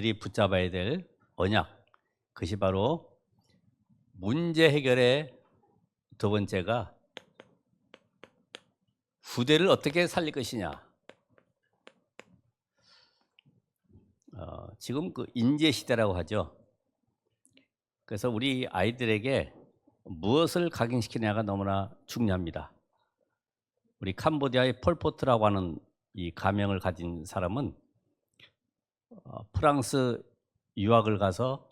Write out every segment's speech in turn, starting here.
우리들이 붙잡아야 될 언약, 그것이 바로 문제 해결의 두 번째가 후대를 어떻게 살릴 것이냐. 지금 그 인재 시대라고 하죠. 그래서 우리 아이들에게 무엇을 각인시키냐가 너무나 중요합니다. 우리 캄보디아의 폴포트라고 하는 이 가명을 가진 사람은 프랑스 유학을 가서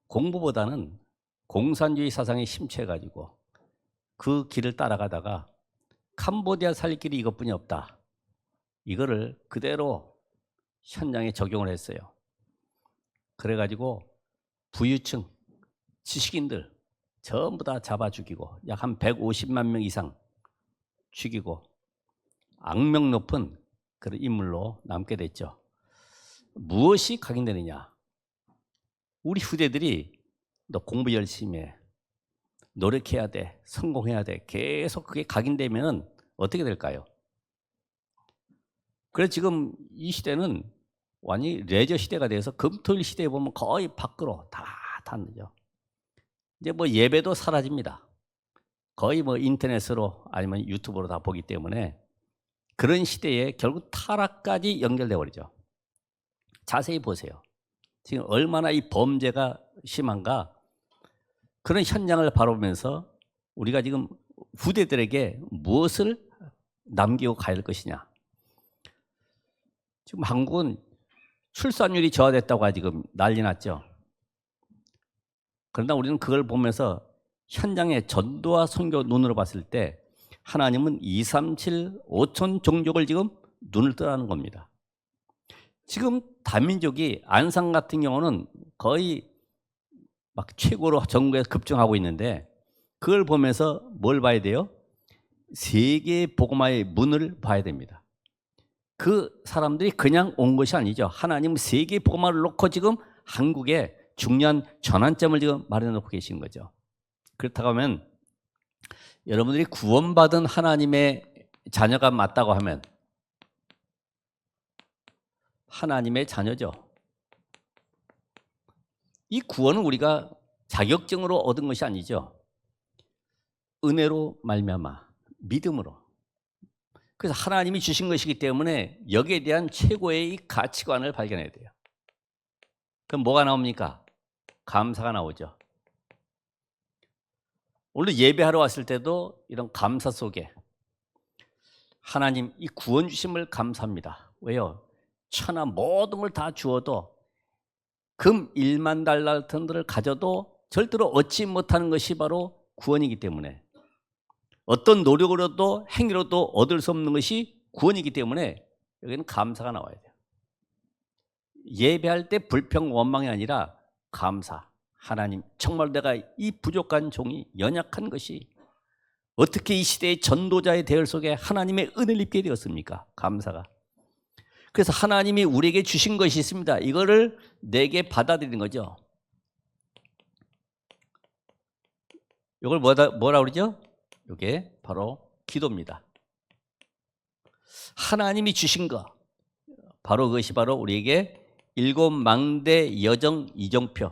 공부보다는 공산주의 사상에 심취해가지고 그 길을 따라가다가 캄보디아 살 길이 이것뿐이 없다. 이거를 그대로 현장에 적용을 했어요. 그래가지고 부유층, 지식인들 전부 다 잡아 죽이고 약 한 150만 명 이상 죽이고 악명 높은 그런 인물로 남게 됐죠. 무엇이 각인되느냐? 우리 후대들이 너 공부 열심히 해, 노력해야 돼, 성공해야 돼, 계속 그게 각인되면 어떻게 될까요? 그래서 지금 이 시대는 완전히 레저 시대가 돼서 금토일 시대에 보면 거의 밖으로 다 탔죠. 이제 뭐 예배도 사라집니다. 거의 뭐 인터넷으로 아니면 유튜브로 다 보기 때문에 그런 시대에 결국 타락까지 연결돼 버리죠. 자세히 보세요. 지금 얼마나 이 범죄가 심한가. 그런 현장을 바라보면서 우리가 지금 후대들에게 무엇을 남기고 가야 할 것이냐. 지금 한국은 출산율이 저하됐다고 지금 난리 났죠. 그러나 우리는 그걸 보면서 현장의 전도와 선교 눈으로 봤을 때 하나님은 2, 3, 7, 5천 종족을 지금 눈을 뜨라는 겁니다. 지금 다민족이 안산 같은 경우는 거의 막 최고로 전국에서 급증하고 있는데 그걸 보면서 뭘 봐야 돼요? 세계 복음화의 문을 봐야 됩니다. 그 사람들이 그냥 온 것이 아니죠. 하나님은 세계 복음화를 놓고 지금 한국에 중요한 전환점을 지금 마련해 놓고 계신 거죠. 그렇다고 하면 여러분들이 구원받은 하나님의 자녀가 맞다고 하면 하나님의 자녀죠. 이 구원은 우리가 자격증으로 얻은 것이 아니죠. 은혜로 말미암아 믿음으로. 그래서 하나님이 주신 것이기 때문에 여기에 대한 최고의 이 가치관을 발견해야 돼요. 그럼 뭐가 나옵니까? 감사가 나오죠. 오늘 예배하러 왔을 때도 이런 감사 속에 하나님 이 구원 주심을 감사합니다. 왜요? 천하 모든 걸 다 주어도 금 1만 달란트를 가져도 절대로 얻지 못하는 것이 바로 구원이기 때문에 어떤 노력으로도 행위로도 얻을 수 없는 것이 구원이기 때문에 여기는 감사가 나와야 돼요. 예배할 때 불평 원망이 아니라 감사. 하나님 정말 내가 이 부족한 종이 연약한 것이 어떻게 이 시대의 전도자의 대열 속에 하나님의 은혜를 입게 되었습니까? 감사가. 그래서 하나님이 우리에게 주신 것이 있습니다. 이거를 내게 받아들이는 거죠. 이걸 뭐라 그러죠? 이게 바로 기도입니다. 하나님이 주신 것, 바로 그것이 바로 우리에게 일곱 망대 여정 이정표,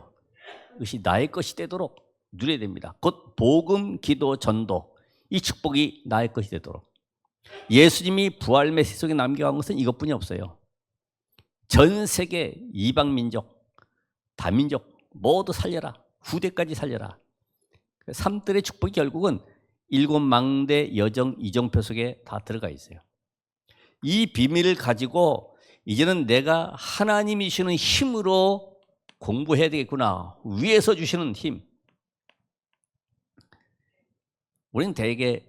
그것이 나의 것이 되도록 누려야 됩니다. 곧 복음, 기도, 전도, 이 축복이 나의 것이 되도록. 예수님이 부활 메시지 속에 남겨간 것은 이것뿐이 없어요. 전 세계 이방민족, 다민족 모두 살려라. 후대까지 살려라. 삼들의 축복이 결국은 일곱 망대 여정 이정표 속에 다 들어가 있어요. 이 비밀을 가지고 이제는 내가 하나님이 주시는 힘으로 공부해야 되겠구나. 위에서 주시는 힘. 우리는 대개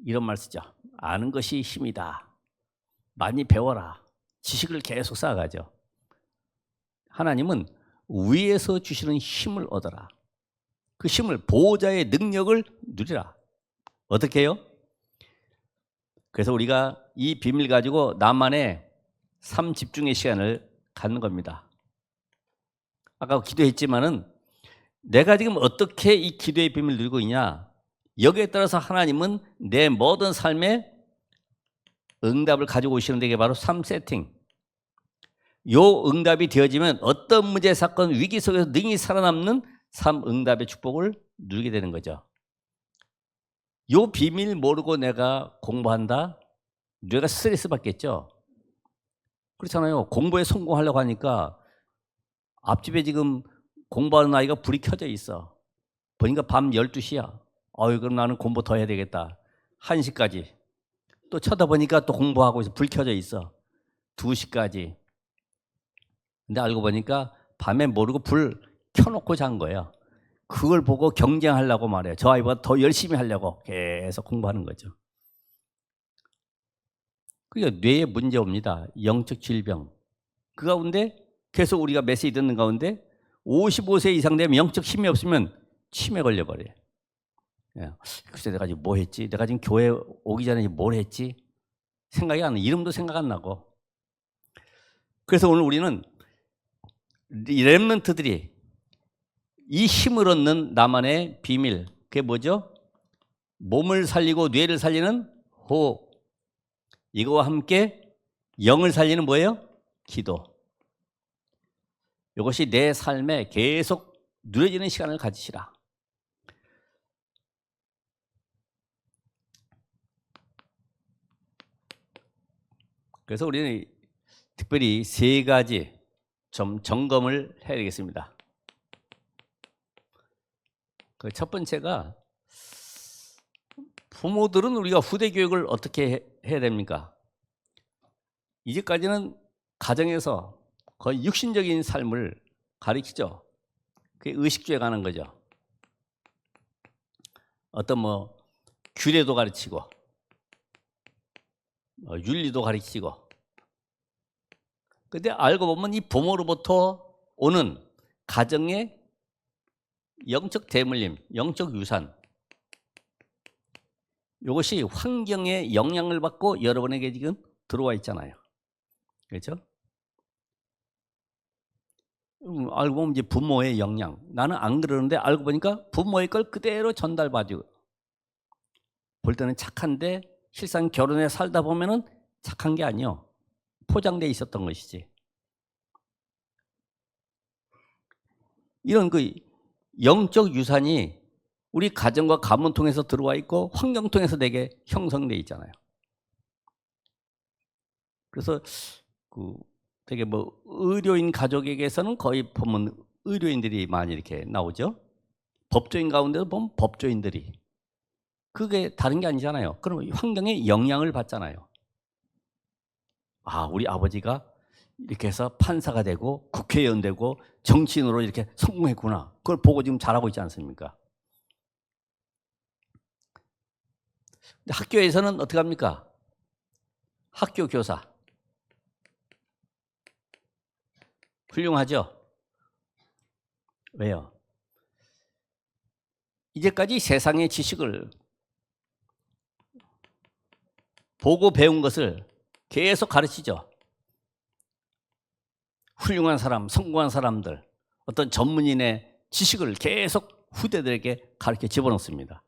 이런 말 쓰죠. 아는 것이 힘이다. 많이 배워라. 지식을 계속 쌓아가죠. 하나님은 위에서 주시는 힘을 얻어라. 그 힘을, 보호자의 능력을 누리라. 어떻게 해요? 그래서 우리가 이 비밀 가지고 나만의 삶 집중의 시간을 갖는 겁니다. 아까 기도했지만은 내가 지금 어떻게 이 기도의 비밀을 누리고 있냐? 여기에 따라서 하나님은 내 모든 삶에 응답을 가지고 오시는 게 바로 삶 세팅. 요 응답이 되어지면 어떤 문제, 사건, 위기 속에서 능히 살아남는 삶 응답의 축복을 누리게 되는 거죠. 요 비밀 모르고 내가 공부한다? 뇌가 스트레스 받겠죠? 그렇잖아요. 공부에 성공하려고 하니까 앞집에 지금 공부하는 아이가 불이 켜져 있어. 보니까 밤 12시야. 어이, 그럼 나는 공부 더 해야 되겠다. 1시까지. 또 쳐다보니까 또 공부하고 있어. 불 켜져 있어. 2시까지. 근데 알고 보니까 밤에 모르고 불 켜놓고 잔 거예요. 그걸 보고 경쟁하려고 말해요. 저 아이보다 더 열심히 하려고 계속 공부하는 거죠. 그러니까 뇌에 문제 옵니다. 영적 질병. 그 가운데 계속 우리가 메시지 듣는 가운데 55세 이상 되면 영적 힘이 없으면 치매 걸려버려요. 글쎄 내가 지금 뭐 했지? 내가 지금 교회 오기 전에 뭘 했지? 생각이 안 나. 이름도 생각 안 나고. 그래서 오늘 우리는 이 렘넌트들이 이 힘을 얻는 나만의 비밀, 그게 뭐죠? 몸을 살리고 뇌를 살리는 호흡, 이거와 함께 영을 살리는 뭐예요? 기도. 이것이 내 삶에 계속 누려지는 시간을 가지시라. 그래서 우리는 특별히 3가지 좀 점검을 해야 되겠습니다. 그 첫 번째가 부모들은 우리가 후대 교육을 어떻게 해야 됩니까? 이제까지는 가정에서 거의 육신적인 삶을 가르치죠. 그게 의식주에 가는 거죠. 어떤 뭐 규례도 가르치고 윤리도 가르치고. 근데 알고 보면 이 부모로부터 오는 가정의 영적 대물림, 영적 유산, 이것이 환경에 영향을 받고 여러분에게 지금 들어와 있잖아요. 그렇죠? 알고 보면 이제 부모의 영향. 나는 안 그러는데 알고 보니까 부모의 걸 그대로 전달받고. 볼 때는 착한데 실상 결혼해 살다 보면은 착한 게 아니요. 포장돼 있었던 것이지. 이런 그 영적 유산이 우리 가정과 가문 통해서 들어와 있고 환경 통해서 내게 형성돼 있잖아요. 그래서 그 되게 뭐 의료인 가족에게서는 거의 보면 의료인들이 많이 이렇게 나오죠. 법조인 가운데도 보면 법조인들이. 그게 다른 게 아니잖아요. 그럼 환경에 영향을 받잖아요. 아, 우리 아버지가 이렇게 해서 판사가 되고 국회의원 되고 정치인으로 이렇게 성공했구나. 그걸 보고 지금 잘하고 있지 않습니까? 근데 학교에서는 어떻게 합니까? 학교 교사. 훌륭하죠? 왜요? 이제까지 세상의 지식을 보고 배운 것을 계속 가르치죠. 훌륭한 사람, 성공한 사람들, 어떤 전문인의 지식을 계속 후대들에게 가르쳐 집어넣습니다.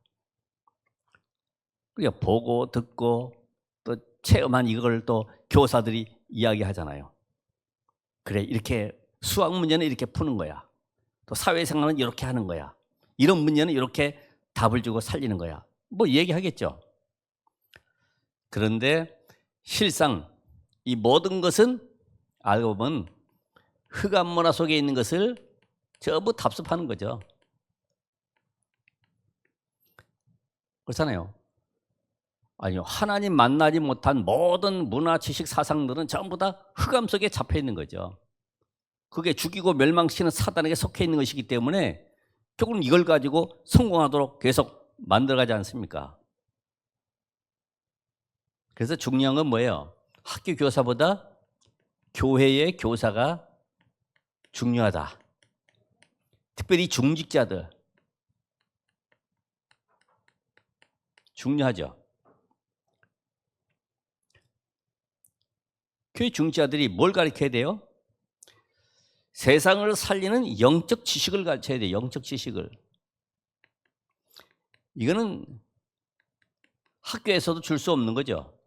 그러니까 보고 듣고 또 체험한 이걸 또 교사들이 이야기하잖아요. 그래, 이렇게 수학 문제는 이렇게 푸는 거야. 또 사회생활은 이렇게 하는 거야. 이런 문제는 이렇게 답을 주고 살리는 거야. 뭐 얘기하겠죠. 그런데 실상 이 모든 것은 알고 보면 흑암 문화 속에 있는 것을 전부 답습하는 거죠. 그렇잖아요. 아니요, 하나님 만나지 못한 모든 문화, 지식, 사상들은 전부 다 흑암 속에 잡혀 있는 거죠. 그게 죽이고 멸망시키는 사단에게 속해 있는 것이기 때문에 결국은 이걸 가지고 성공하도록 계속 만들어가지 않습니까? 그래서 중요한 건 뭐예요? 학교 교사보다 교회의 교사가 중요하다. 특별히 중직자들 중요하죠. 교회 중직자들이 뭘 가르쳐야 돼요? 세상을 살리는 영적 지식을 가르쳐야 돼요. 영적 지식을. 이거는 학교에서도 줄 수 없는 거죠.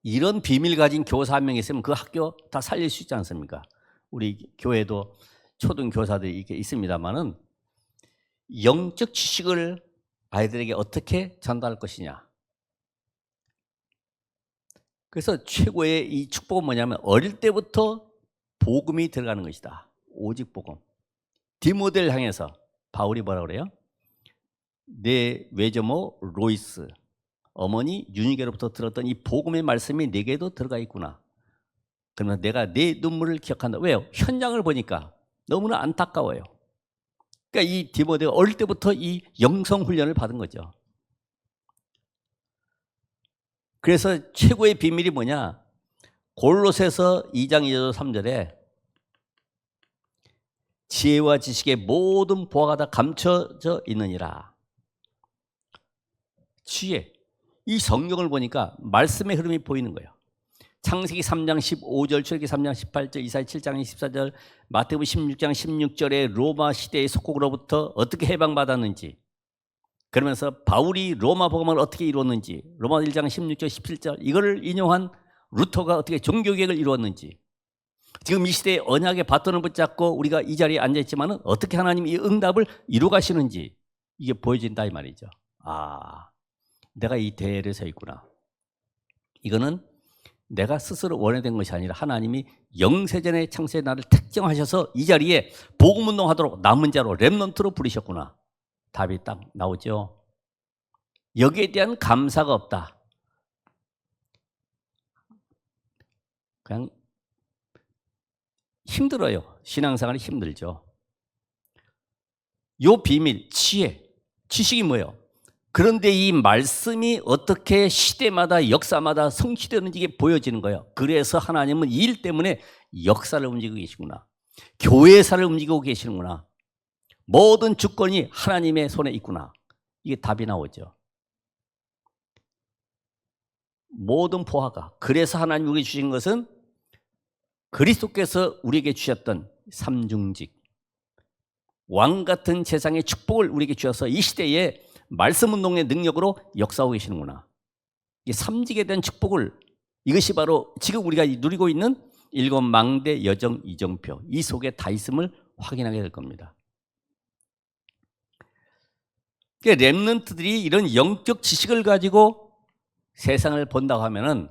이런 비밀 가진 교사 한 명 있으면 그 학교 다 살릴 수 있지 않습니까? 우리 교회도 초등 교사들이 이렇게 있습니다만은 영적 지식을 아이들에게 어떻게 전달할 것이냐. 그래서 최고의 이 축복은 뭐냐면 어릴 때부터 복음이 들어가는 것이다. 오직 복음. 디모데를 향해서 바울이 뭐라 그래요? 내 외조모 로이스, 어머니 유니게로부터 들었던 이 복음의 말씀이 내게도 들어가 있구나. 그러면 내가 내 눈물을 기억한다. 왜요? 현장을 보니까 너무나 안타까워요. 그러니까 이 디모데가 어릴 때부터 이 영성 훈련을 받은 거죠. 그래서 최고의 비밀이 뭐냐? 골로새서 2장 2절 3절에 지혜와 지식의 모든 보화가 다 감춰져 있느니라. 지혜. 이 성경을 보니까 말씀의 흐름이 보이는 거예요. 창세기 3장 15절, 출애굽기 3장 18절, 이사야 7장 24절, 마태복음 16장 16절에 로마 시대의 속국으로부터 어떻게 해방받았는지, 그러면서 바울이 로마 복음을 어떻게 이루었는지, 로마 1장 16절 17절 이거를 인용한 루터가 어떻게 종교개혁을 이루었는지, 지금 이 시대에 언약의 바톤을 붙잡고 우리가 이 자리에 앉아있지만 어떻게 하나님이 이 응답을 이루 가시는지 이게 보여진다 이 말이죠. 아, 내가 이 대회를 서 있구나. 이거는 내가 스스로 원해된 것이 아니라 하나님이 영세전의 창세의 날을 특정하셔서 이 자리에 복음운동하도록 남은 자로 렘넌트로 부르셨구나. 답이 딱 나오죠. 여기에 대한 감사가 없다. 그냥 힘들어요. 신앙생활이 힘들죠. 요 비밀, 지혜, 지식이 뭐예요? 그런데 이 말씀이 어떻게 시대마다 역사마다 성취되는지 이게 보여지는 거예요. 그래서 하나님은 이 일 때문에 역사를 움직이고 계시구나. 교회사를 움직이고 계시는구나. 모든 주권이 하나님의 손에 있구나. 이게 답이 나오죠. 모든 보화가. 그래서 하나님이 우리에게 주신 것은 그리스도께서 우리에게 주셨던 삼중직, 왕 같은 세상의 축복을 우리에게 주셔서 이 시대에 말씀 운동의 능력으로 역사하고 계시는구나. 이 삼직에 대한 축복을, 이것이 바로 지금 우리가 누리고 있는 일곱 망대 여정 이정표, 이 속에 다 있음을 확인하게 될 겁니다. 그러니까 렘넌트들이 이런 영적 지식을 가지고 세상을 본다고 하면은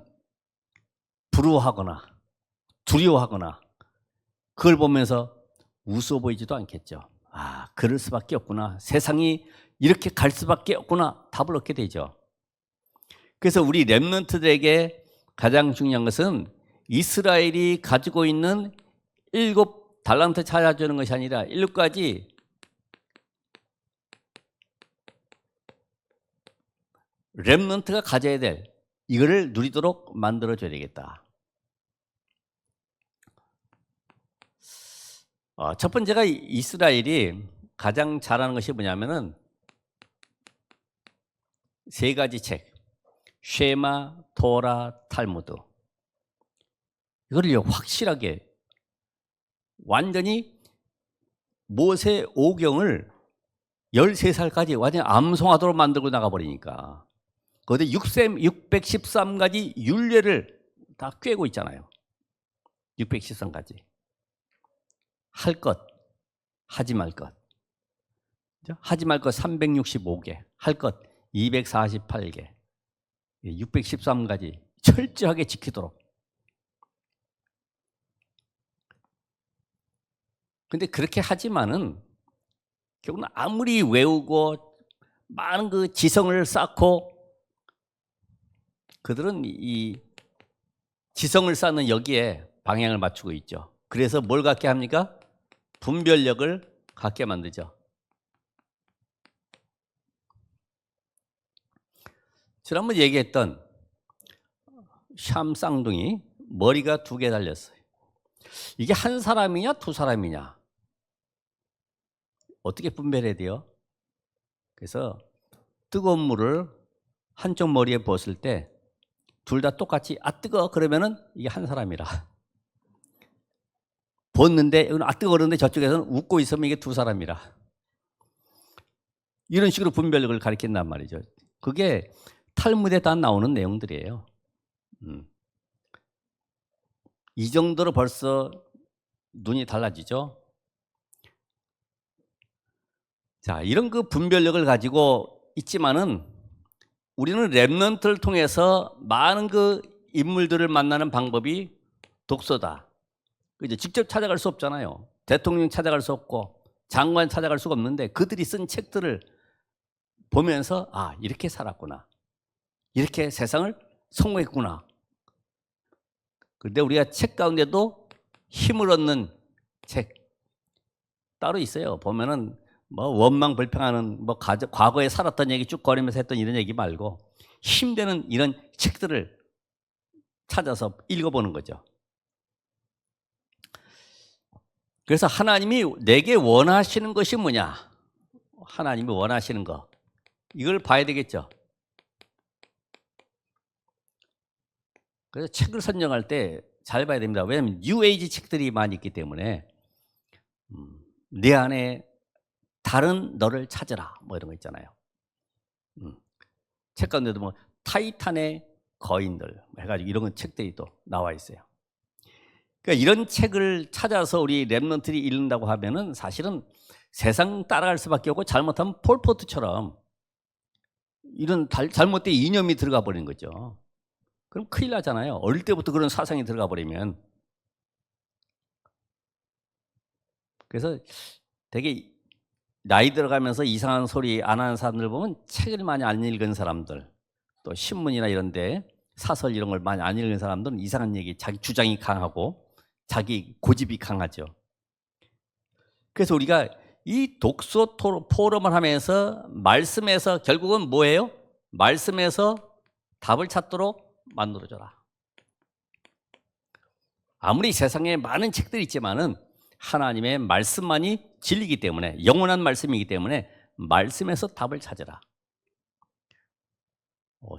부러워하거나 두려워하거나 그걸 보면서 우스워 보이지도 않겠죠. 아, 그럴 수밖에 없구나. 세상이 이렇게 갈 수밖에 없구나. 답을 얻게 되죠. 그래서 우리 렘넌트들에게 가장 중요한 것은 이스라엘이 가지고 있는 7달란트 찾아주는 것이 아니라 7가지 렘넌트가 가져야 될 이거를 누리도록 만들어줘야 되겠다. 첫 번째가 이스라엘이 가장 잘하는 것이 뭐냐면은 3가지 책, 쉐마, 토라, 탈무드. 이거를 확실하게 완전히 모세 오경을 13살까지 완전히 암송하도록 만들고 나가버리니까 거기에 613가지 율례를 다 꿰고 있잖아요. 613가지. 할 것, 하지 말 것. 하지 말 것 365개, 할 것 248개, 613가지 철저하게 지키도록. 근데 그렇게 하지만은 결국은 아무리 외우고 많은 그 지성을 쌓고 그들은 이 지성을 쌓는 여기에 방향을 맞추고 있죠. 그래서 뭘 갖게 합니까? 분별력을 갖게 만들죠. 지난번 얘기했던 샴 쌍둥이 머리가 2개 달렸어요. 이게 한 사람이냐 2사람이냐 어떻게 분별해야 돼요? 그래서 뜨거운 물을 한쪽 머리에 부었을 때 둘 다 똑같이 아 뜨거 그러면은 이게 한 사람이라, 부었는데 아 뜨거 그러는데 저쪽에서는 웃고 있으면 이게 2사람이라, 이런 식으로 분별력을 가리킨단 말이죠. 그게 탈무드에 다 나오는 내용들이에요. 이 정도로 벌써 눈이 달라지죠. 자, 이런 그 분별력을 가지고 있지만은 우리는 렘넌트를 통해서 많은 그 인물들을 만나는 방법이 독서다. 이제 직접 찾아갈 수 없잖아요. 대통령 찾아갈 수 없고 장관 찾아갈 수가 없는데 그들이 쓴 책들을 보면서 아, 이렇게 살았구나. 이렇게 세상을 성공했구나. 그런데 우리가 책 가운데도 힘을 얻는 책 따로 있어요. 보면은 뭐 원망 불평하는 뭐 과거에 살았던 얘기 쭉 거리면서 했던 이런 얘기 말고 힘되는 이런 책들을 찾아서 읽어보는 거죠. 그래서 하나님이 내게 원하시는 것이 뭐냐? 하나님이 원하시는 거. 이걸 봐야 되겠죠. 그래서 책을 선정할 때 잘 봐야 됩니다. 왜냐하면 뉴에이지 책들이 많이 있기 때문에 내 안에 다른 너를 찾으라 뭐 이런 거 있잖아요. 책 가운데도 뭐 타이탄의 거인들 해가지고 이런 책들이 또 나와 있어요. 그러니까 이런 책을 찾아서 우리 렘넌트들이 읽는다고 하면은 사실은 세상 따라갈 수밖에 없고 잘못하면 폴포트처럼 이런 잘못된 이념이 들어가 버리는 거죠. 그럼 큰일 나잖아요. 어릴 때부터 그런 사상이 들어가 버리면. 그래서 되게 나이 들어가면서 이상한 소리 안 하는 사람들 보면 책을 많이 안 읽은 사람들, 또 신문이나 이런 데 사설 이런 걸 많이 안 읽은 사람들은 이상한 얘기, 자기 주장이 강하고 자기 고집이 강하죠. 그래서 우리가 이 독서 포럼을 하면서 말씀에서 결국은 뭐예요? 말씀에서 답을 찾도록 만들어줘라. 아무리 세상에 많은 책들이 있지만은 하나님의 말씀만이 진리이기 때문에, 영원한 말씀이기 때문에 말씀에서 답을 찾으라.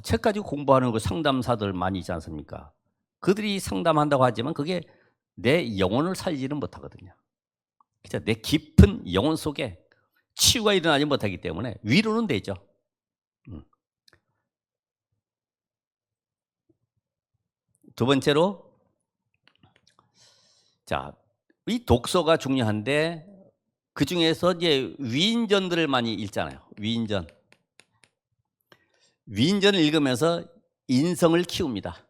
책 가지고 공부하는 그 상담사들 많이 있지 않습니까? 그들이 상담한다고 하지만 그게 내 영혼을 살리지는 못하거든요. 그렇죠? 내 깊은 영혼 속에 치유가 일어나지 못하기 때문에 위로는 되죠. 두 번째로, 자, 이 독서가 중요한데 그 중에서 이제 위인전들을 많이 읽잖아요. 위인전을 읽으면서 인성을 키웁니다.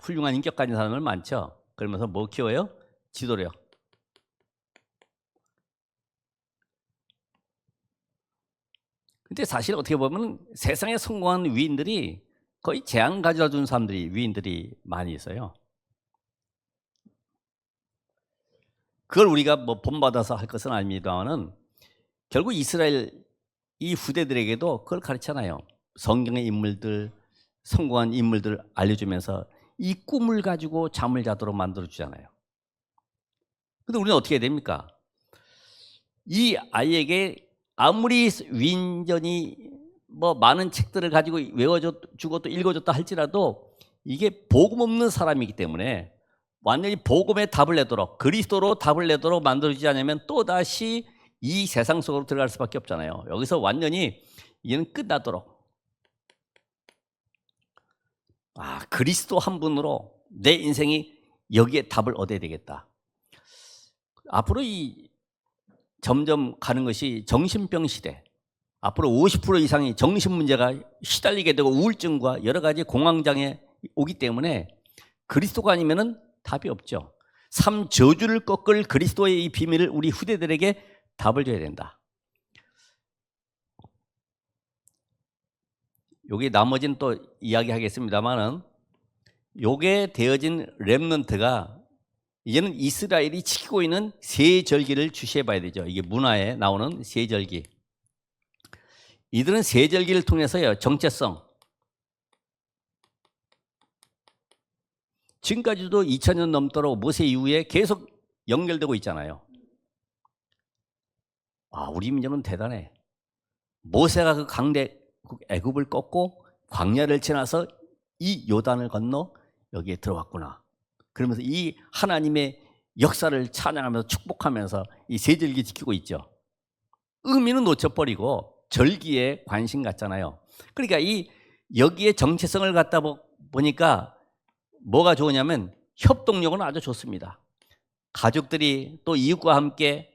훌륭한 인격 가진 사람들 많죠. 그러면서 뭐 키워요? 지도력. 근데 사실 어떻게 보면 세상에 성공한 위인들이 거의 재앙 가져다 준 사람들이, 위인들이 많이 있어요. 그걸 우리가 뭐 본받아서 할 것은 아닙니다만은 결국 이스라엘 이 후대들에게도 그걸 가르치잖아요. 성경의 인물들, 성공한 인물들 알려주면서 이 꿈을 가지고 잠을 자도록 만들어주잖아요. 근데 우리는 어떻게 해야 됩니까? 이 아이에게 아무리 위인전이 뭐 많은 책들을 가지고 외워주고 또 읽어줬다 할지라도 이게 복음 없는 사람이기 때문에 완전히 복음의 답을 내도록, 그리스도로 답을 내도록 만들어주지 않으면 또다시 이 세상 속으로 들어갈 수밖에 없잖아요. 여기서 완전히 이는 끝나도록, 그리스도 한 분으로 내 인생이 여기에 답을 얻어야 되겠다. 앞으로 이 점점 가는 것이 정신병 시대, 앞으로 50% 이상이 정신 문제가 시달리게 되고 우울증과 여러 가지 공황장애 오기 때문에 그리스도가 아니면은 답이 없죠. 삶 저주를 꺾을 그리스도의 이 비밀을 우리 후대들에게 답을 줘야 된다. 여기 나머지는 또 이야기하겠습니다만은 요게 되어진 렘넌트가 이제는 이스라엘이 지키고 있는 세 절기를 주시해 봐야 되죠. 이게 문화에 나오는 세 절기. 이들은 세 절기를 통해서요, 정체성, 지금까지도 2000년 넘도록 모세 이후에 계속 연결되고 있잖아요. 우리 민족은 대단해. 모세가 그 강대 애굽을 꺾고 광야를 지나서 이 요단을 건너 여기에 들어왔구나. 그러면서 이 하나님의 역사를 찬양하면서 축복하면서 이 세 절기 지키고 있죠. 의미는 놓쳐버리고 절기에 관심 갖잖아요. 그러니까 이 여기에 정체성을 갖다 보니까 뭐가 좋으냐면 협동력은 아주 좋습니다. 가족들이 또 이웃과 함께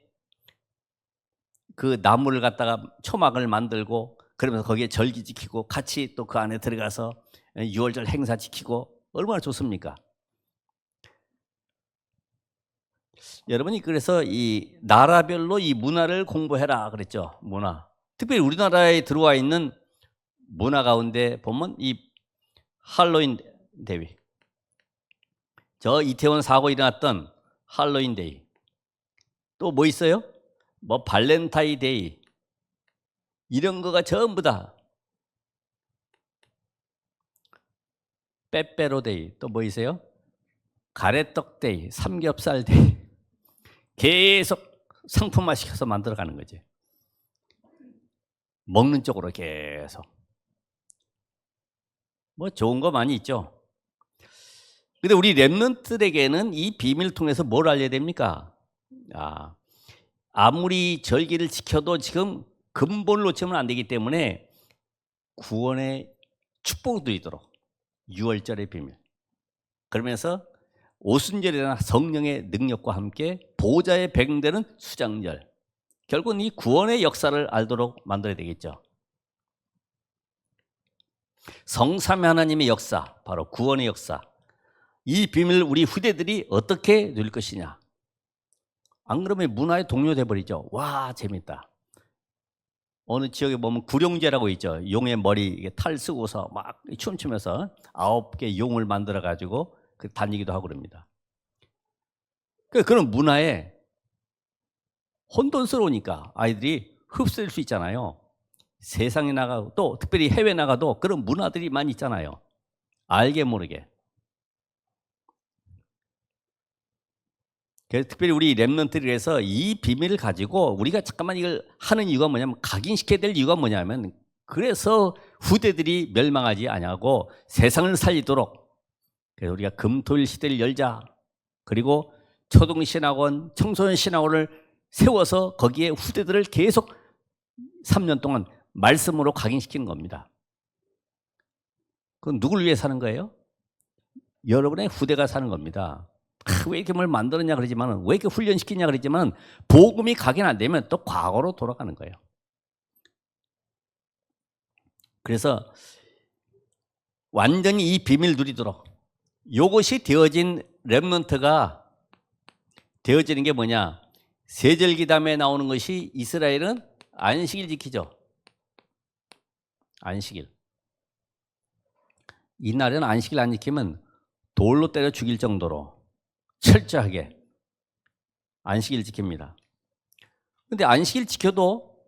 그 나무를 갖다가 초막을 만들고 그러면서 거기에 절기 지키고 같이 또 그 안에 들어가서 유월절 행사 지키고 얼마나 좋습니까? 여러분이 그래서 이 나라별로 이 문화를 공부해라 그랬죠. 문화. 특별히 우리나라에 들어와 있는 문화 가운데 보면 이 할로윈 데이, 저 이태원 사고 일어났던 할로윈 데이, 또 뭐 있어요? 뭐 발렌타인 데이, 이런 거가 전부 다 빼빼로 데이, 또 뭐 있어요? 가래떡 데이, 삼겹살 데이, 계속 상품화 시켜서 만들어가는 거지. 먹는 쪽으로 계속. 뭐 좋은 거 많이 있죠. 근데 우리 랩런트들에게는 이 비밀을 통해서 뭘 알려야 됩니까? 아무리 절기를 지켜도 지금 근본을 놓치면 안 되기 때문에 구원의 축복을 누리도록 유월절의 비밀, 그러면서 오순절이나 성령의 능력과 함께 보호자의 백성되는 수장절, 결국은 이 구원의 역사를 알도록 만들어야 되겠죠. 성삼위 하나님의 역사, 바로 구원의 역사, 이 비밀을 우리 후대들이 어떻게 누릴 것이냐. 안 그러면 문화의 동료돼 버리죠. 와, 재밌다. 어느 지역에 보면 구룡제라고 있죠. 용의 머리 탈 쓰고서 막 춤추면서 9개 용을 만들어 가지고 그 다니기도 하고 그럽니다. 그런 문화에 혼돈스러우니까 아이들이 흡수될 수 있잖아요. 세상에 나가고 또 특별히 해외 나가도 그런 문화들이 많이 있잖아요. 알게 모르게. 그래서 특별히 우리 랩런트들에서 이 비밀을 가지고 우리가 잠깐만 이걸 하는 이유가 뭐냐면, 각인시켜야 될 이유가 뭐냐면, 그래서 후대들이 멸망하지 아니하고 세상을 살리도록, 그래서 우리가 금토일 시대를 열자, 그리고 초등신학원, 청소년신학원을 세워서 거기에 후대들을 계속 3년 동안 말씀으로 각인시키는 겁니다. 그건 누굴 위해 사는 거예요? 여러분의 후대가 사는 겁니다. 왜 이렇게 뭘 만들었냐 그러지만, 왜 이렇게 훈련시키냐 그러지만, 복음이 각인 안 되면 또 과거로 돌아가는 거예요. 그래서 완전히 이 비밀 누리도록, 이것이 되어진 렘넌트가 되어지는 게 뭐냐? 세절기담에 나오는 것이 이스라엘은 안식일 지키죠. 안식일. 이날은 안식일 안 지키면 돌로 때려 죽일 정도로 철저하게 안식일 지킵니다. 근데 안식일 지켜도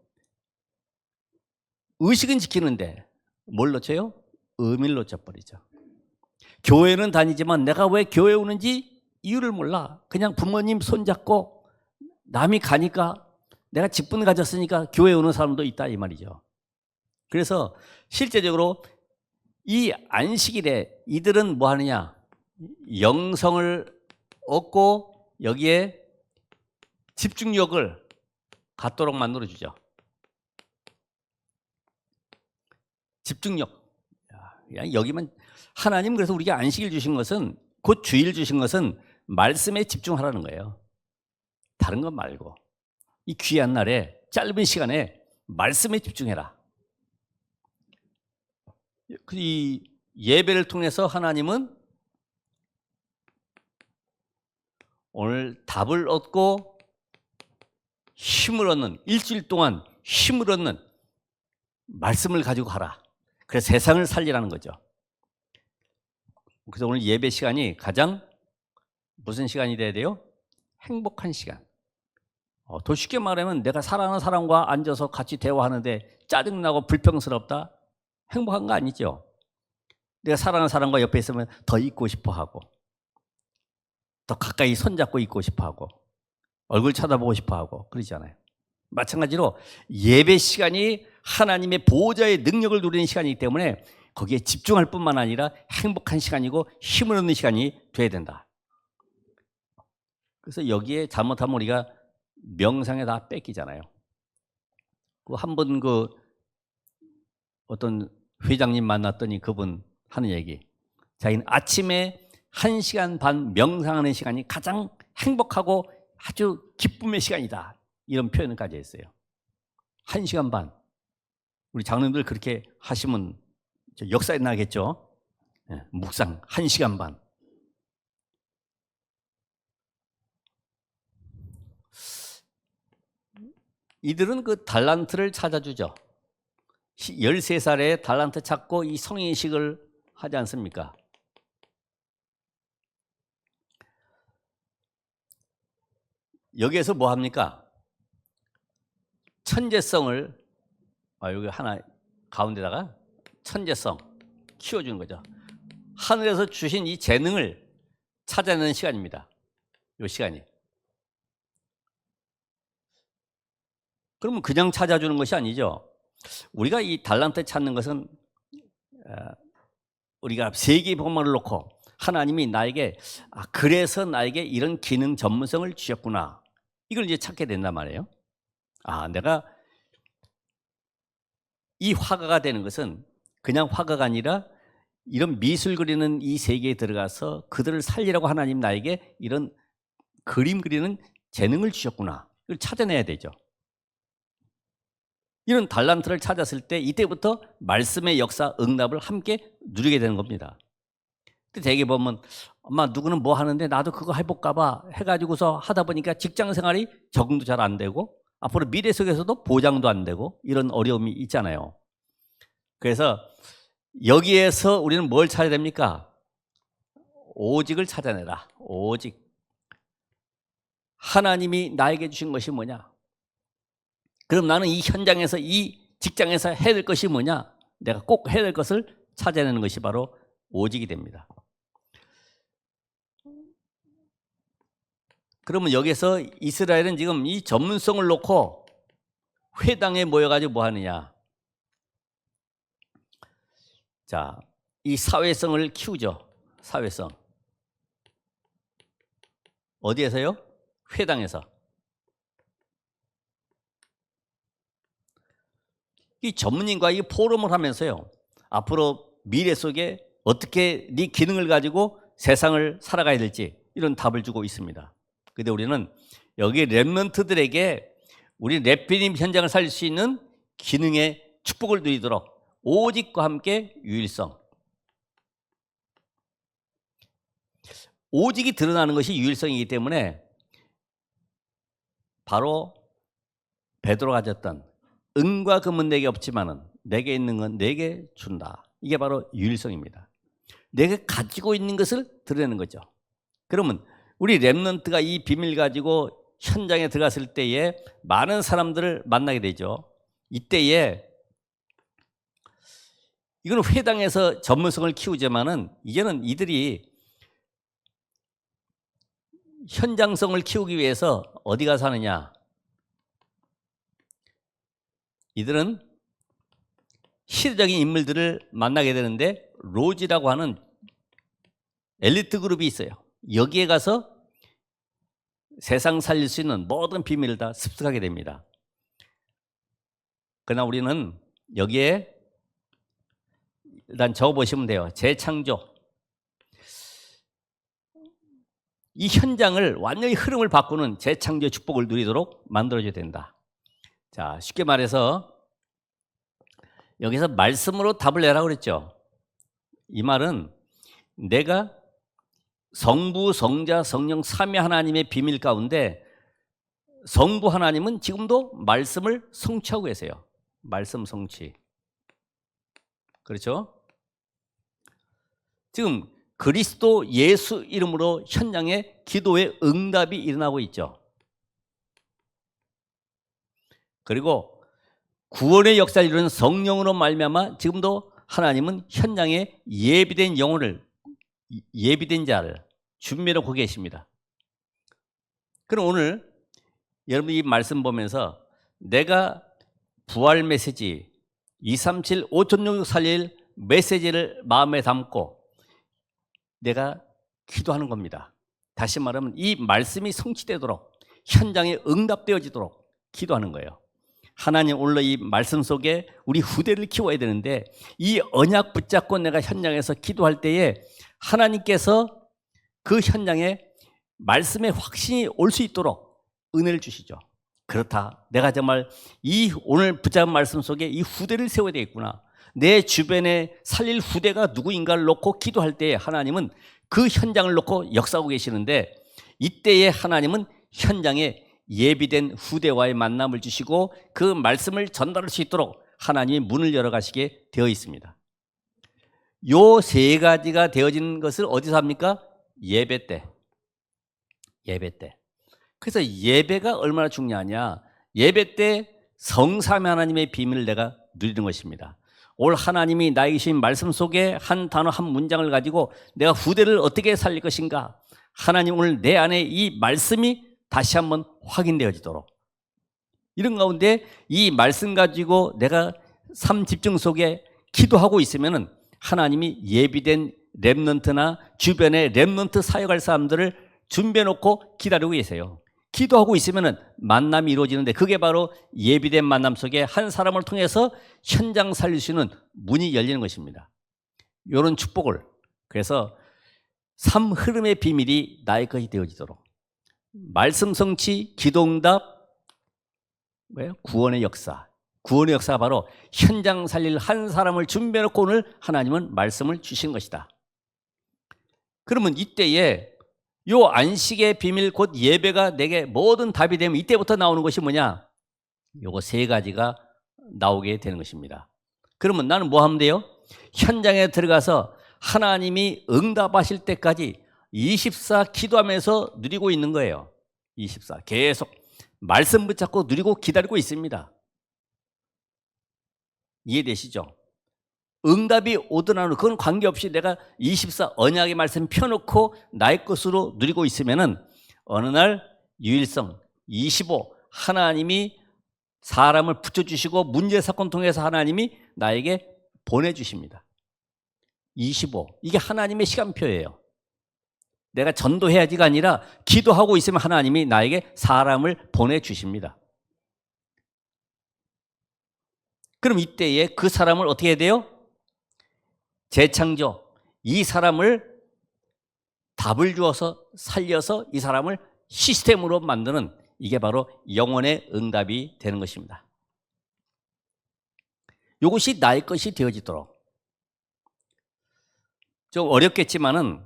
의식은 지키는데 뭘 놓쳐요? 의미를 놓쳐버리죠. 교회는 다니지만 내가 왜 교회 오는지 이유를 몰라. 그냥 부모님 손잡고 남이 가니까, 내가 직분 가졌으니까 교회 오는 사람도 있다 이 말이죠. 그래서 실제적으로 이 안식일에 이들은 뭐 하느냐? 영성을 얻고 여기에 집중력을 갖도록 만들어주죠. 집중력. 여기만 하나님, 그래서 우리가 안식일 주신 것은, 곧 주일 주신 것은 말씀에 집중하라는 거예요. 다른 건 말고 이 귀한 날에 짧은 시간에 말씀에 집중해라. 이 예배를 통해서 하나님은 오늘 답을 얻고 힘을 얻는, 일주일 동안 힘을 얻는 말씀을 가지고 가라. 그래서 세상을 살리라는 거죠. 그래서 오늘 예배 시간이 가장 무슨 시간이 돼야 돼요? 행복한 시간. 더 쉽게 말하면, 내가 사랑하는 사람과 앉아서 같이 대화하는데 짜증나고 불평스럽다? 행복한 거 아니죠. 내가 사랑하는 사람과 옆에 있으면 더 있고 싶어 하고, 더 가까이 손잡고 있고 싶어 하고, 얼굴 쳐다보고 싶어 하고 그러잖아요. 마찬가지로 예배 시간이 하나님의 보호자의 능력을 누리는 시간이기 때문에 거기에 집중할 뿐만 아니라 행복한 시간이고 힘을 얻는 시간이 돼야 된다. 그래서 여기에 잘못하면 우리가 명상에 다 뺏기잖아요. 한 번 어떤 회장님 만났더니 그분 하는 얘기, 자기는 아침에 1시간 반 명상하는 시간이 가장 행복하고 아주 기쁨의 시간이다. 이런 표현을 가져 있어요. 1시간 반. 우리 장로님들 그렇게 하시면 역사에 나겠죠. 묵상 1시간 반. 이들은 그 달란트를 찾아주죠. 13살에 달란트 찾고 이 성인식을 하지 않습니까? 여기에서 뭐 합니까? 천재성을 여기 하나 가운데다가 천재성 키워주는 거죠. 하늘에서 주신 이 재능을 찾아내는 시간입니다. 이 시간이. 그러면 그냥 찾아주는 것이 아니죠. 우리가 이 달란트 찾는 것은 우리가 세계 복만을 놓고 하나님이 나에게 그래서 나에게 이런 기능 전문성을 주셨구나. 이걸 이제 찾게 된단 말이에요. 내가 이 화가가 되는 것은 그냥 화가가 아니라 이런 미술 그리는 이 세계에 들어가서 그들을 살리라고 하나님 나에게 이런 그림 그리는 재능을 주셨구나. 이걸 찾아내야 되죠. 이런 달란트를 찾았을 때 이때부터 말씀의 역사, 응답을 함께 누리게 되는 겁니다. 대개 보면 엄마 누구는 뭐 하는데 나도 그거 해볼까 봐 해가지고서 하다 보니까 직장 생활이 적응도 잘 안 되고 앞으로 미래 속에서도 보장도 안 되고 이런 어려움이 있잖아요. 그래서 여기에서 우리는 뭘 찾아야 됩니까? 오직을 찾아내라. 오직. 하나님이 나에게 주신 것이 뭐냐? 그럼 나는 이 현장에서 이 직장에서 해야 될 것이 뭐냐? 내가 꼭 해야 될 것을 찾아내는 것이 바로 오직이 됩니다. 그러면 여기서 이스라엘은 지금 이 전문성을 놓고 회당에 모여가지고 뭐 하느냐? 자, 이 사회성을 키우죠. 사회성. 어디에서요? 회당에서. 이 전문인과 이 포럼을 하면서요. 앞으로 미래 속에 어떻게 네 기능을 가지고 세상을 살아가야 될지 이런 답을 주고 있습니다. 근데 우리는 여기 렘넌트들에게 우리 래피님 현장을 살릴 수 있는 기능의 축복을 누리도록 오직과 함께 유일성. 오직이 드러나는 것이 유일성이기 때문에 바로 베드로가 가졌던 은과 금은 내게 없지만은 내게 있는 건 내게 준다. 이게 바로 유일성입니다. 내가 가지고 있는 것을 드러내는 거죠. 그러면 우리 렘넌트가 이 비밀 가지고 현장에 들어갔을 때에 많은 사람들을 만나게 되죠. 이때에 이건 회당에서 전문성을 키우지만은 이제는 이들이 현장성을 키우기 위해서 어디 가서 하느냐? 이들은 시대적인 인물들을 만나게 되는데 로지라고 하는 엘리트 그룹이 있어요. 여기에 가서 세상 살릴 수 있는 모든 비밀을 다 습득하게 됩니다. 그러나 우리는 여기에 일단 적어보시면 돼요. 재창조. 이 현장을 완전히 흐름을 바꾸는 재창조의 축복을 누리도록 만들어줘야 된다. 자, 쉽게 말해서 여기서 말씀으로 답을 내라고 그랬죠. 이 말은 내가 성부, 성자, 성령 삼위 하나님의 비밀 가운데 성부 하나님은 지금도 말씀을 성취하고 계세요. 말씀 성취. 그렇죠? 지금 그리스도 예수 이름으로 현장에 기도의 응답이 일어나고 있죠. 그리고 구원의 역사를 이루는 성령으로 말미암아 지금도 하나님은 현장에 예비된 영혼을, 예비된 자를 준비하고 고 계십니다. 그럼 오늘 여러분 이 말씀 보면서 내가 부활 메시지 237 5,600 살릴 메시지를 마음에 담고 내가 기도하는 겁니다. 다시 말하면 이 말씀이 성취되도록 현장에 응답되어지도록 기도하는 거예요. 하나님 오늘 이 말씀 속에 우리 후대를 키워야 되는데 이 언약 붙잡고 내가 현장에서 기도할 때에 하나님께서 그 현장에 말씀의 확신이 올 수 있도록 은혜를 주시죠. 그렇다. 내가 정말 이 오늘 붙잡은 말씀 속에 이 후대를 세워야 되겠구나. 내 주변에 살릴 후대가 누구인가를 놓고 기도할 때 하나님은 그 현장을 놓고 역사하고 계시는데, 이때에 하나님은 현장에 예비된 후대와의 만남을 주시고 그 말씀을 전달할 수 있도록 하나님이 문을 열어가시게 되어 있습니다. 요 세 가지가 되어진 것을 어디서 합니까? 예배 때. 예배 때. 그래서 예배가 얼마나 중요하냐. 예배 때 성삼위 하나님의 비밀을 내가 누리는 것입니다. 오늘 하나님이 나에게 주신 말씀 속에 한 단어 한 문장을 가지고 내가 후대를 어떻게 살릴 것인가. 하나님 오늘 내 안에 이 말씀이 다시 한번 확인되어지도록, 이런 가운데 이 말씀 가지고 내가 삶 집중 속에 기도하고 있으면은 하나님이 예비된 렘넌트나 주변에 렘넌트 사역할 사람들을 준비해 놓고 기다리고 계세요. 기도하고 있으면은 만남이 이루어지는데, 그게 바로 예비된 만남 속에 한 사람을 통해서 현장 살릴 수 있는 문이 열리는 것입니다. 이런 축복을, 그래서 삶 흐름의 비밀이 나의 것이 되어지도록, 말씀 성취, 기도응답, 구원의 역사. 구원의 역사가 바로 현장 살릴 한 사람을 준비해 놓고 오늘 하나님은 말씀을 주신 것이다. 그러면 이때에 요 안식의 비밀, 곧 예배가 내게 모든 답이 되면 이때부터 나오는 것이 뭐냐? 요거 세 가지가 나오게 되는 것입니다. 그러면 나는 뭐 하면 돼요? 현장에 들어가서 하나님이 응답하실 때까지 24 기도하면서 누리고 있는 거예요. 24 계속 말씀 붙잡고 누리고 기다리고 있습니다. 이해되시죠? 응답이 오든 안 오든 그건 관계없이 내가 24 언약의 말씀 펴놓고 나의 것으로 누리고 있으면은 어느 날 유일성 25 하나님이 사람을 붙여주시고 문제 사건 통해서 하나님이 나에게 보내주십니다. 25 이게 하나님의 시간표예요. 내가 전도해야지가 아니라 기도하고 있으면 하나님이 나에게 사람을 보내주십니다. 그럼 이때에 그 사람을 어떻게 해야 돼요? 재창조, 이 사람을 답을 주어서 살려서 이 사람을 시스템으로 만드는, 이게 바로 영혼의 응답이 되는 것입니다. 이것이 나의 것이 되어지도록. 좀 어렵겠지만은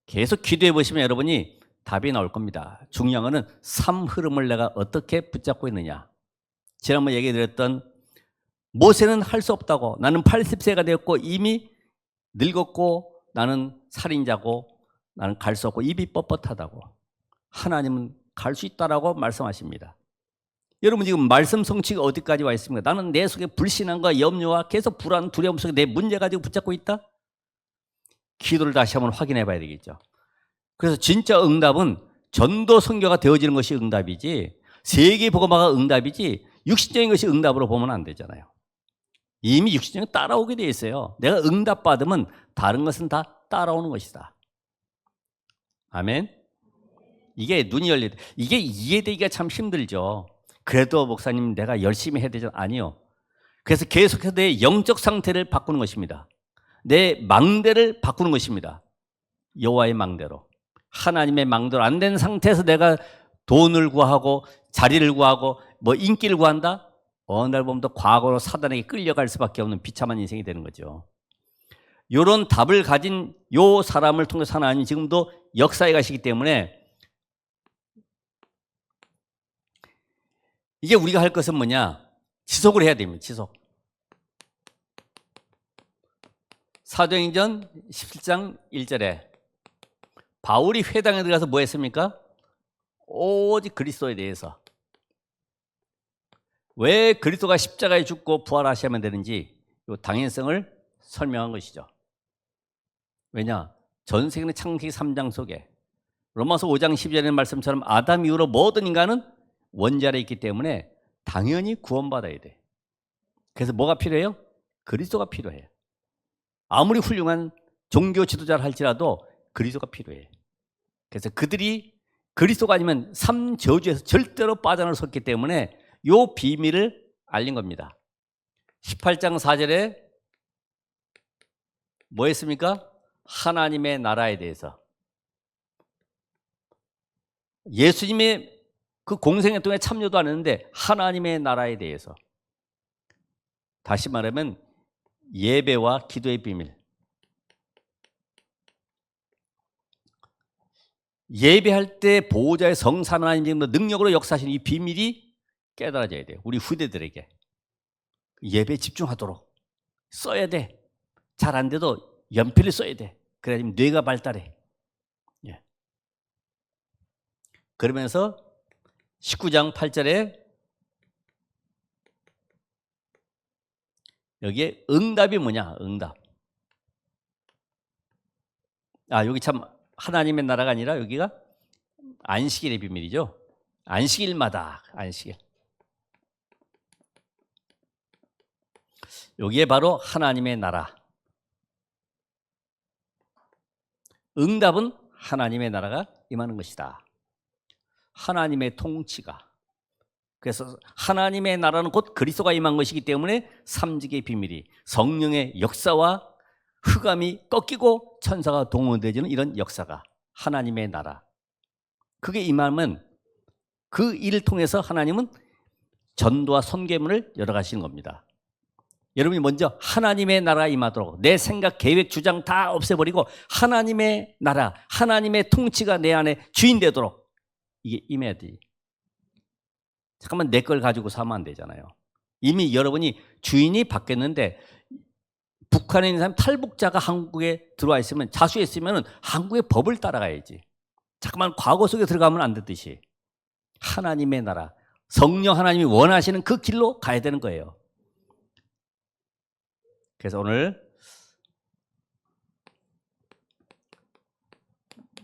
계속 기도해 보시면 여러분이 답이 나올 겁니다. 중요한 거는 삶 흐름을 내가 어떻게 붙잡고 있느냐. 지난번에 얘기 드렸던 모세는 할 수 없다고, 나는 80세가 되었고 이미 늙었고 나는 살인자고 나는 갈 수 없고 입이 뻣뻣하다고. 하나님은 갈 수 있다라고 말씀하십니다. 여러분 지금 말씀 성취가 어디까지 와 있습니까? 나는 내 속에 불신함과 염려와 계속 불안, 두려움 속에 내 문제 가지고 붙잡고 있다? 기도를 다시 한번 확인해 봐야 되겠죠. 그래서 진짜 응답은 전도 선교가 되어지는 것이 응답이지, 세계 복음화가 응답이지 육신적인 것이 응답으로 보면 안 되잖아요. 이미 육신적인 게 따라오게 돼 있어요. 내가 응답 받으면 다른 것은 다 따라오는 것이다. 아멘. 이게 눈이 열리다. 이게 이해되기가 참 힘들죠. 그래도 목사님 내가 열심히 해야 되죠? 아니요. 그래서 계속해서 내 영적 상태를 바꾸는 것입니다. 내 망대를 바꾸는 것입니다. 여호와의 망대로, 하나님의 망대로 안 된 상태에서 내가 돈을 구하고 자리를 구하고 뭐 인기를 구한다? 어느 날 보면 또 과거로 사단에게 끌려갈 수밖에 없는 비참한 인생이 되는 거죠. 이런 답을 가진 요 사람을 통해서 하나님이 지금도 역사에 가시기 때문에, 이게 우리가 할 것은 뭐냐? 지속을 해야 됩니다. 지속. 사도행전 17장 1절에 바울이 회당에 들어가서 뭐 했습니까? 오직 그리스도에 대해서, 왜 그리스도가 십자가에 죽고 부활하셔야만 되는지 이 당연성을 설명한 것이죠. 왜냐? 전 세계는 창세기 3장 속에 로마서 5장 12절의 말씀처럼 아담 이후로 모든 인간은 원죄 아래 있기 때문에 당연히 구원받아야 돼. 그래서 뭐가 필요해요? 그리스도가 필요해요. 아무리 훌륭한 종교 지도자를 할지라도 그리스도가 필요해. 그래서 그들이 그리스도가 아니면 삶 저주에서 절대로 빠져나올 수 없기 때문에 요 비밀을 알린 겁니다. 18장 4절에 뭐 했습니까? 하나님의 나라에 대해서, 예수님의 그 공생애통에 참여도 안 했는데 하나님의 나라에 대해서, 다시 말하면 예배와 기도의 비밀, 예배할 때 보호자의 성삼 하나님의 능력으로 역사하시는 이 비밀이 깨달아져야 돼요. 우리 후대들에게 예배에 집중하도록 써야 돼. 잘 안 돼도 연필을 써야 돼. 그래야 뇌가 발달해. 예. 그러면서 19장 8절에 여기에 응답이 뭐냐? 응답. 여기 참 하나님의 나라가 아니라 여기가 안식일의 비밀이죠. 안식일마다 안식일. 여기에 바로 하나님의 나라. 응답은 하나님의 나라가 임하는 것이다. 하나님의 통치가. 그래서 하나님의 나라는 곧 그리스도가 임한 것이기 때문에 삼직의 비밀이, 성령의 역사와 흑암이 꺾이고 천사가 동원되지는 이런 역사가 하나님의 나라. 그게 임하면 그 일을 통해서 하나님은 전도와 선교문을 열어가시는 겁니다. 여러분이 먼저 하나님의 나라가 임하도록 내 생각, 계획, 주장 다 없애버리고 하나님의 나라, 하나님의 통치가 내 안에 주인 되도록 이게 임해야 돼. 잠깐만 내 걸 가지고 사면 안 되잖아요. 이미 여러분이 주인이 바뀌었는데 북한에 있는 사람 탈북자가 한국에 들어와 있으면, 자수했으면 한국의 법을 따라가야지. 잠깐만 과거 속에 들어가면 안 되듯이 하나님의 나라, 성령 하나님이 원하시는 그 길로 가야 되는 거예요. 그래서 오늘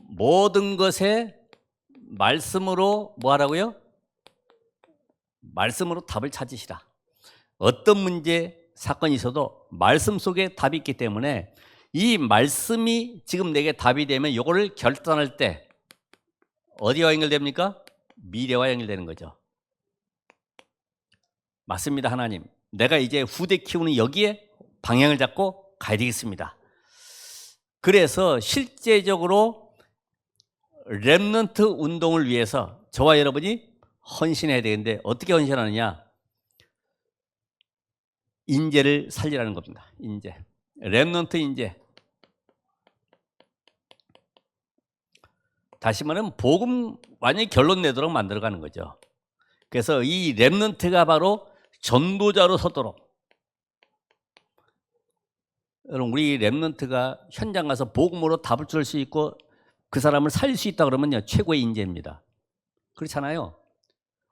모든 것에 말씀으로 뭐 하라고요? 말씀으로 답을 찾으시라. 어떤 문제, 사건이 있어도 말씀 속에 답이 있기 때문에 이 말씀이 지금 내게 답이 되면 이거를 결단할 때 어디와 연결됩니까? 미래와 연결되는 거죠. 맞습니다, 하나님. 내가 이제 후대 키우는 여기에 방향을 잡고 가야 되겠습니다. 그래서 실제적으로 렘넌트 운동을 위해서 저와 여러분이 헌신해야 되는데 어떻게 헌신하느냐? 인재를 살리라는 겁니다. 인재. 렘넌트 인재. 다시 말하면 복음 완전히 결론 내도록 만들어가는 거죠. 그래서 이 렘넌트가 바로 전도자로 서도록. 여러분, 우리 렘넌트가 현장 가서 복음으로 답을 줄 수 있고 그 사람을 살릴 수 있다 그러면요, 최고의 인재입니다. 그렇잖아요.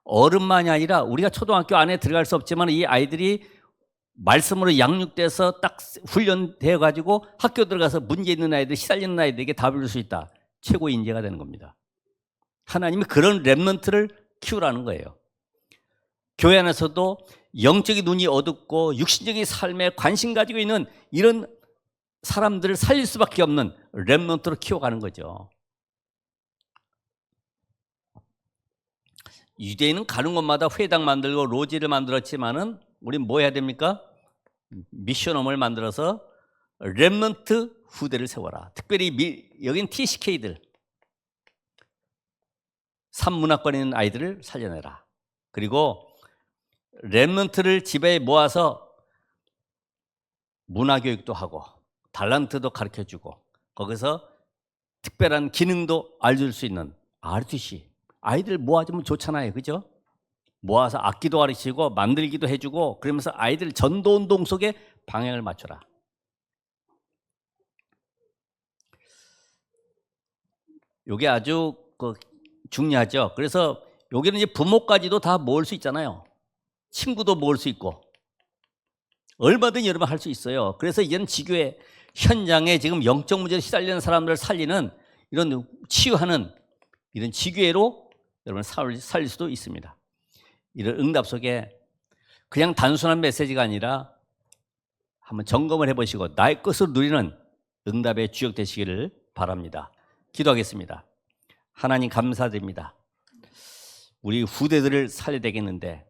어른만이 아니라 우리가 초등학교 안에 들어갈 수 없지만 이 아이들이 말씀으로 양육돼서 딱 훈련되어 가지고 학교 들어가서 문제 있는 아이들, 시달리는 아이들에게 답을 줄 수 있다. 최고의 인재가 되는 겁니다. 하나님이 그런 렘넌트를 키우라는 거예요. 교회 안에서도 영적인 눈이 어둡고 육신적인 삶에 관심 가지고 있는 이런 사람들을 살릴 수밖에 없는 렘넌트로 키워가는 거죠. 유대인은 가는 곳마다 회당 만들고 로지를 만들었지만은 우리는 뭐 해야 됩니까? 미션홈을 만들어서 렘넌트 후대를 세워라. 특별히 여긴 TCK들, 산문화권에 있는 아이들을 살려내라. 그리고 렘넌트를 집에 모아서 문화교육도 하고 달란트도 가르쳐주고 거기서 특별한 기능도 알려줄 수 있는 RTC. 아이들 모아주면 좋잖아요. 그죠? 모아서 악기도 가르치고 만들기도 해주고 그러면서 아이들 전도운동 속에 방향을 맞춰라. 이게 아주 중요하죠. 그래서 여기는 이제 부모까지도 다 모을 수 있잖아요. 친구도 모을 수 있고 얼마든지 여러분 할 수 있어요. 그래서 이제는 지교회 현장에 지금 영적 문제로 시달리는 사람들을 살리는 이런 치유하는 이런 지교회로 여러분 살릴 수도 있습니다. 이런 응답 속에 그냥 단순한 메시지가 아니라 한번 점검을 해보시고 나의 것을 누리는 응답의 주역 되시기를 바랍니다. 기도하겠습니다. 하나님 감사드립니다. 우리 후대들을 살려야 되겠는데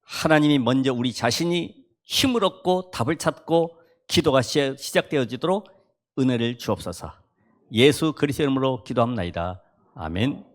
하나님이 먼저 우리 자신이 힘을 얻고 답을 찾고 기도가 시작되어지도록 은혜를 주옵소서. 예수 그리스도 이름으로 기도합나이다. 아멘.